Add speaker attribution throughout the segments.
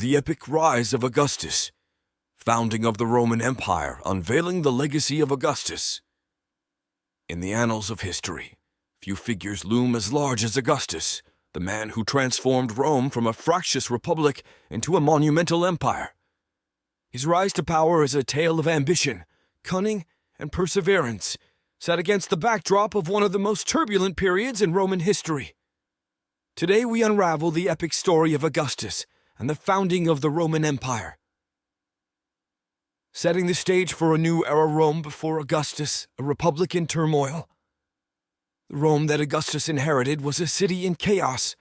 Speaker 1: The Epic Rise of Augustus, Founding of the Roman Empire, Unveiling the Legacy of Augustus. In the annals of history, few figures loom as large as Augustus, the man who transformed Rome from a fractious republic into a monumental empire. His rise to power is a tale of ambition, cunning, and perseverance, set against the backdrop of one of the most turbulent periods in Roman history. Today we unravel the epic story of Augustus and the founding of the Roman Empire. Setting the stage for a new era Rome before Augustus, a republic in turmoil. The Rome that Augustus inherited was a city in chaos,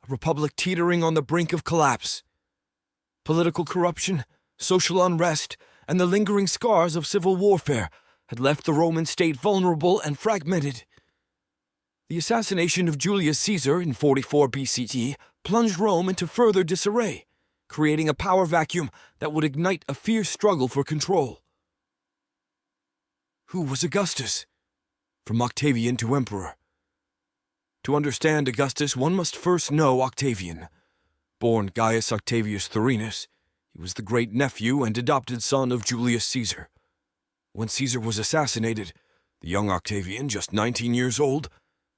Speaker 1: a republic teetering on the brink of collapse. Political corruption, social unrest, and the lingering scars of civil warfare had left the Roman state vulnerable and fragmented. The assassination of Julius Caesar in 44 BCE plunged Rome into further disarray, creating a power vacuum that would ignite a fierce struggle for control. Who was Augustus? From Octavian to emperor. To understand Augustus, one must first know Octavian. Born Gaius Octavius Thurinus, he was the great-nephew and adopted son of Julius Caesar. When Caesar was assassinated, the young Octavian, just 19 years old,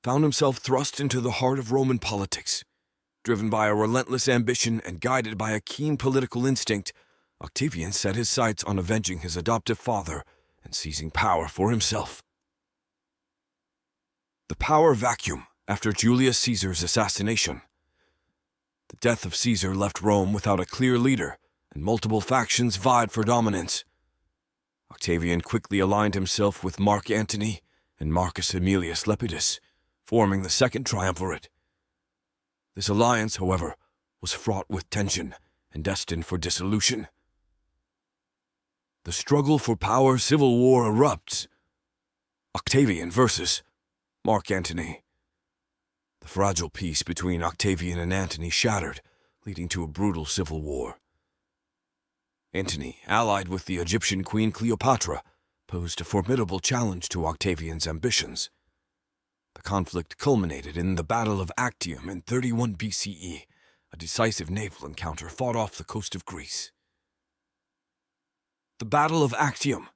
Speaker 1: found himself thrust into the heart of Roman politics. Driven by a relentless ambition and guided by a keen political instinct, Octavian set his sights on avenging his adoptive father and seizing power for himself. The power vacuum after Julius Caesar's assassination. The death of Caesar left Rome without a clear leader, and multiple factions vied for dominance. Octavian quickly aligned himself with Mark Antony and Marcus Aemilius Lepidus, forming the Second Triumvirate. This alliance, however, was fraught with tension and destined for dissolution. The struggle for power civil war erupts. Octavian versus Mark Antony. The fragile peace between Octavian and Antony shattered, leading to a brutal civil war. Antony, allied with the Egyptian queen Cleopatra, posed a formidable challenge to Octavian's ambitions. The conflict culminated in the Battle of Actium in 31 BCE, a decisive naval encounter fought off the coast of Greece. The Battle of Actium.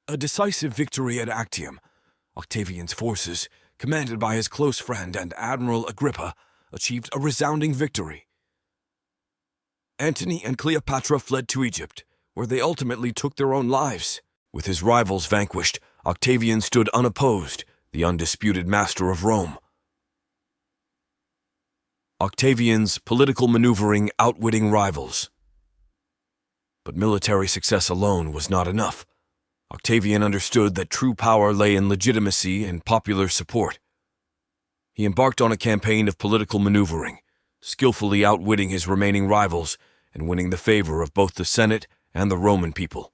Speaker 1: A decisive victory at Actium. Octavian's forces, commanded by his close friend and Admiral Agrippa, achieved a resounding victory. Antony and Cleopatra fled to Egypt, where they ultimately took their own lives. With his rivals vanquished, Octavian stood unopposed, the undisputed master of Rome. Octavian's political maneuvering outwitting rivals. But military success alone was not enough. Octavian understood that true power lay in legitimacy and popular support. He embarked on a campaign of political maneuvering, skillfully outwitting his remaining rivals and winning the favor of both the Senate and the Roman people.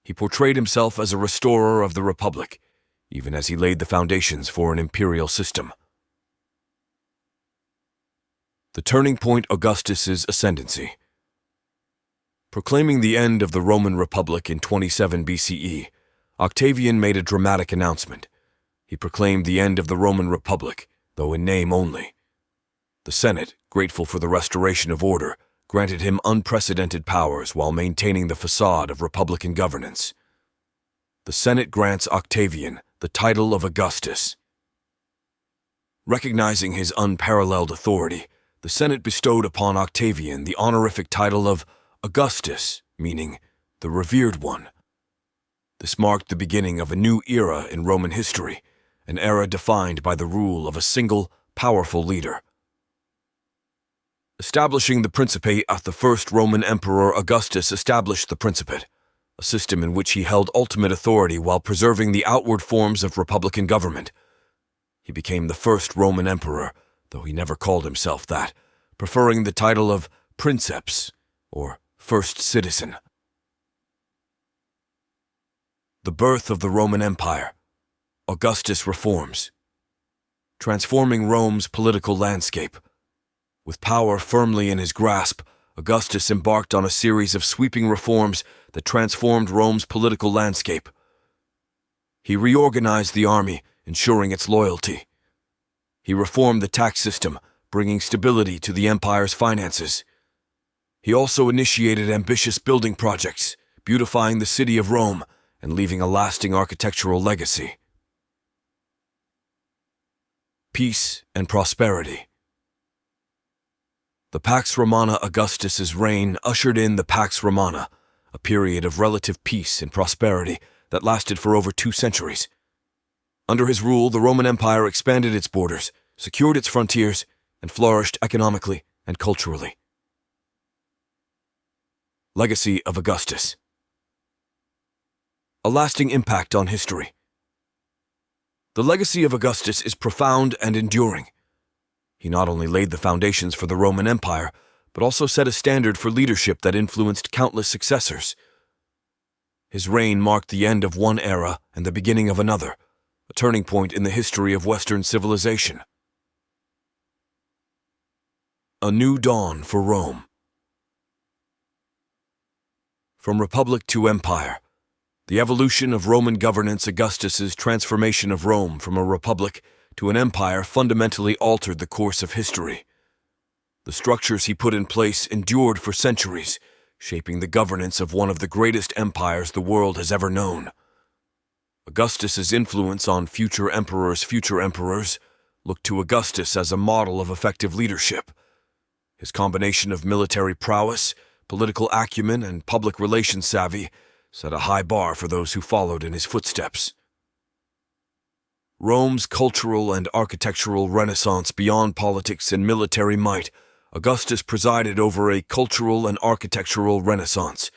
Speaker 1: He portrayed himself as a restorer of the Republic, even as he laid the foundations for an imperial system. The turning point: Augustus's ascendancy. Proclaiming the end of the Roman Republic in 27 BCE, Octavian made a dramatic announcement. He proclaimed the end of the Roman Republic, though in name only. The Senate, grateful for the restoration of order, granted him unprecedented powers while maintaining the facade of republican governance. The Senate grants Octavian the title of Augustus. Recognizing his unparalleled authority, the Senate bestowed upon Octavian the honorific title of Augustus, meaning the revered one. This marked the beginning of a new era in Roman history, an era defined by the rule of a single, powerful leader. Establishing the Principate, the first Roman emperor Augustus established the Principate, a system in which he held ultimate authority while preserving the outward forms of republican government. He became the first Roman emperor, though he never called himself that, preferring the title of Princeps, or first citizen. The birth of the Roman Empire. Augustus reforms. Transforming Rome's political landscape. With power firmly in his grasp, Augustus embarked on a series of sweeping reforms that transformed Rome's political landscape. He reorganized the army, ensuring its loyalty. He reformed the tax system, bringing stability to the empire's finances. He also initiated ambitious building projects, beautifying the city of Rome and leaving a lasting architectural legacy. Peace and prosperity. The Pax Romana Augustus's reign ushered in the Pax Romana, a period of relative peace and prosperity that lasted for over 2 centuries. Under his rule, the Roman Empire expanded its borders, secured its frontiers, and flourished economically and culturally. Legacy of Augustus. A lasting impact on history. The legacy of Augustus is profound and enduring. He not only laid the foundations for the Roman Empire, but also set a standard for leadership that influenced countless successors. His reign marked the end of one era and the beginning of another, a turning point in the history of Western civilization. A new dawn for Rome. From republic to empire, the evolution of Roman governance, Augustus's transformation of Rome from a republic to an empire fundamentally altered the course of history. The structures he put in place endured for centuries, shaping the governance of one of the greatest empires the world has ever known. Augustus's influence on future emperors looked to Augustus as a model of effective leadership. His combination of military prowess, political acumen, and public relations savvy set a high bar for those who followed in his footsteps. Rome's cultural and architectural renaissance beyond politics and military might, Augustus presided over a cultural and architectural renaissance.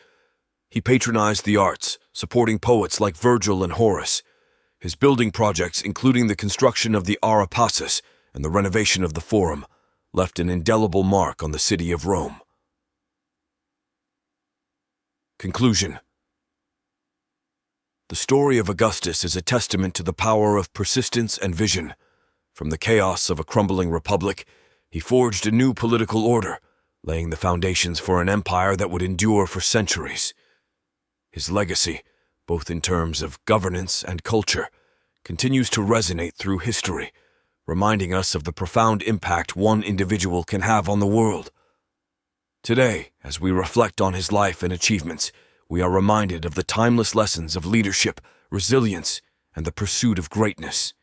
Speaker 1: He patronized the arts, supporting poets like Virgil and Horace. His building projects, including the construction of the Areopagus and the renovation of the Forum, left an indelible mark on the city of Rome. Conclusion. The story of Augustus is a testament to the power of persistence and vision. From the chaos of a crumbling republic, he forged a new political order, laying the foundations for an empire that would endure for centuries. His legacy, both in terms of governance and culture, continues to resonate through history, reminding us of the profound impact one individual can have on the world. Today, as we reflect on his life and achievements, we are reminded of the timeless lessons of leadership, resilience, and the pursuit of greatness.